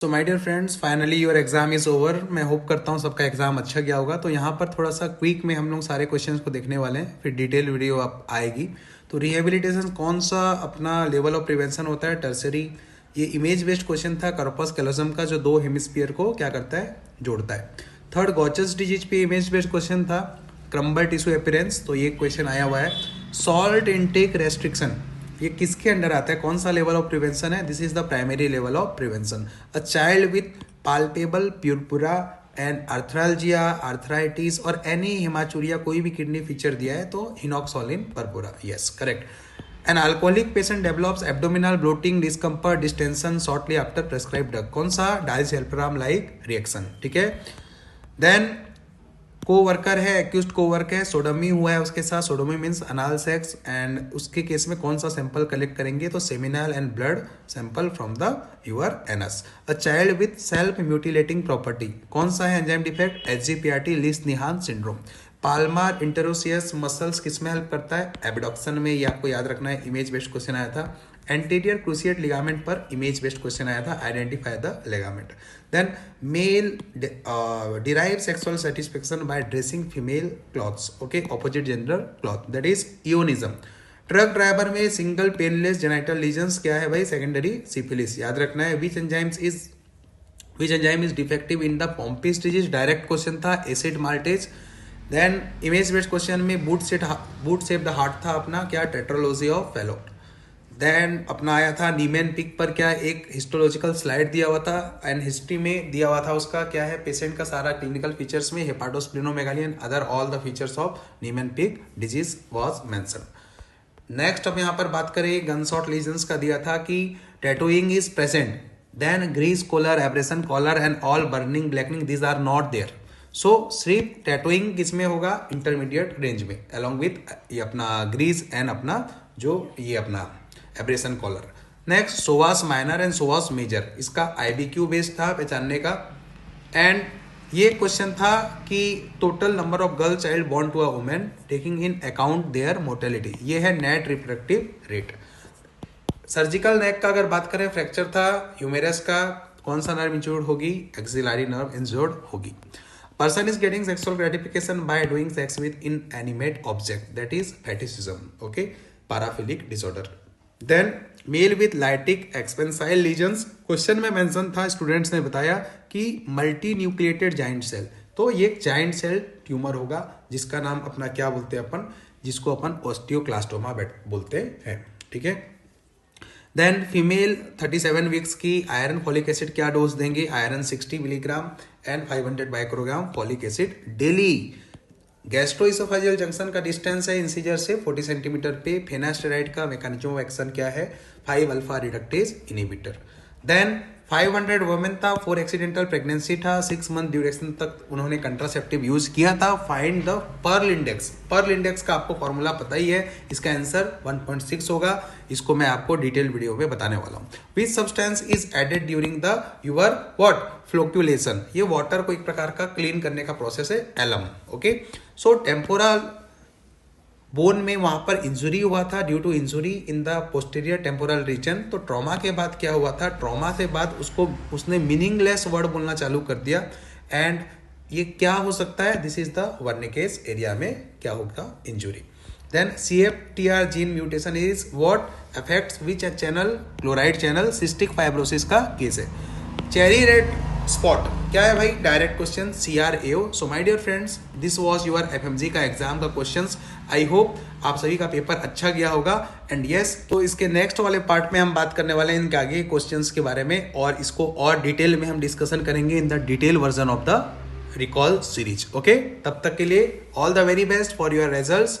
तो my dear friends, finally your exam is over. मैं hope करता हूँ सबका एग्जाम अच्छा गया होगा। तो यहाँ पर थोड़ा सा क्विक में हम लोग सारे क्वेश्चंस को देखने वाले हैं, फिर डिटेल वीडियो आप आएगी। तो रिहेबिलिटेशन कौन सा अपना लेवल ऑफ प्रिवेंशन होता है? टर्सरी। ये इमेज बेस्ड क्वेश्चन था, कार्पस कैलोसम का, जो दो हेमिस्फीयर को क्या करता है, जोड़ता है। थर्ड, गॉचस डिजीज पे इमेज बेस्ड क्वेश्चन था, क्रम्बल टिश्यू अपीयरेंस। तो ये क्वेश्चन आया हुआ है। सॉल्ट इनटेक रेस्ट्रिक्शन, ये किसके अंडर आता है, कौन सा लेवल ऑफ प्रिवेंशन है? This is the primary level of prevention. A child with palpable purpura and arthralgia, arthritis और एनी हेमाचूरिया, कोई भी किडनी फीचर दिया है तो Henoch Schonlein purpura, yes correct. An alcoholic patient develops abdominal bloating, discomfort, distension shortly after prescribe drug. कौन सा? डायसल्फराम like reaction, ठीक है। देन को वर्कर है, एक्यूज्ड को वर्क है, सोडोमी हुआ है उसके साथ। Sodomy means anal sex, and उसके केस में कौन सा सैंपल कलेक्ट करेंगे? तो seminal and blood sample from the your anus. A child with self mutilating property, कौन सा है enzyme defect? HGPRT, Lesch-Nyhan syndrome. Palmar interosseous muscles किस में हेल्प करता है? एबडक्शन में। ये आपको याद रखना है, इमेज बेस्ड क्वेश्चन आया था। एंटीरियर क्रूसिएट लिगामेंट पर इमेज बेस्ड क्वेश्चन आया था, identify the ligament. Then male derive sexual satisfaction by dressing female clothes, okay, opposite gender cloth, that is eonism. Truck driver में सिंगल पेनलेस जेनाइटल लीजन्स क्या है भाई? Secondary syphilis. याद रखना है। Which enzyme is defective in the Pompe's disease? Direct question था, acid maltase. Then image based question में boot shape the heart था अपना, क्या? Tetralogy of Fallot. देन अपना आया था नीमेन पिक पर, क्या? एक हिस्टोलॉजिकल स्लाइड दिया हुआ था एंड हिस्ट्री में दिया हुआ था उसका, क्या है? पेशेंट का सारा क्लिनिकल फीचर्स में hepatosplenomegaly and other all the features of Niemann Pick disease was mention. Next अब यहाँ पर बात करें, गनशॉट लीजन्स का दिया था कि tattooing is present, then grease collar, abrasion collar and all burning blackening, these are not there. So सिर्फ टैटूइंग किसमें होगा? इंटरमीडिएट रेंज में, अलॉन्ग विथ ये अपना ग्रीस एंड अपना जो ये अपना abrasion collar. Next, psoas minor and psoas major, इसका आईबीक्यू बेस्ड था पहचानने का। एंड ये क्वेश्चन था कि total number of girl child born to a women taking in account there mortality, ये है net reproductive rate. Surgical neck का अगर बात करें, फ्रैक्चर था ह्यूमेरस का, कौन सा नर्व इंजर्ड होगी? एक्सिलरी नर्व इंजर्ड होगी। Person is getting sexual gratification by doing sex with inanimate object, that is fetishism, okay, paraphilic disorder. Then male with lytic expansile lesions, question में मेंशन था, students ने बताया कि multi nucleated giant cell, तो ये एक giant cell tumour होगा जिसका नाम अपना क्या बोलते हैं अपन, जिसको अपन ऑस्टियोक्लास्टोमा बोलते हैं, ठीक है। देन फीमेल 37 वीक्स की आयरन फॉलिक एसिड क्या डोज देंगे? Iron 60 milligram and 500 microgram folic acid daily. Gastroesophageal junction का डिस्टेंस है इंसीजर से 40 सेंटीमीटर पे। फेनास्टेराइड का मैकेनिज्म ऑफ एक्शन क्या है? 5 alpha reductase inhibitor. Then 500 women था, 4 एक्सीडेंटल प्रेगनेंसी था, 6 मंथ ड्यूरेशन तक उन्होंने कंट्रासेप्टिव यूज किया था। Find the pearl index. Pearl index का आपको फॉर्मूला पता ही है, इसका आंसर 1.6 होगा। इसको मैं आपको डिटेल वीडियो में बताने वाला हूँ। Which substance is added during the your what? Flocculation. ये वाटर को एक प्रकार का क्लीन करने का प्रोसेस है, alum, okay. So temporal bone में वहां पर इंजुरी हुआ था, due to injury in the posterior temporal region. तो ट्रॉमा के बाद क्या हुआ था? ट्रॉमा से बाद उसने मीनिंगलेस वर्ड बोलना चालू कर दिया। एंड ये क्या हो सकता है? This is the Wernicke's area में क्या होगा? Injury. Then CFTR gene mutation is what? Affects which channel? Chloride channel. Cystic fibrosis का केस है। चेरी रेड स्पॉट क्या है भाई? Direct question, CRAO। So my dear friends, this was your FMG का exam का क्वेश्चंस। आई होप आप सभी का पेपर अच्छा गया होगा। एंड यस, तो इसके नेक्स्ट वाले पार्ट में हम बात करने वाले हैं इनके आगे क्वेश्चंस के बारे में, और इसको और डिटेल में हम डिस्कशन करेंगे in the detail version of the recall series, okay. तब तक के लिए all the very best for your results.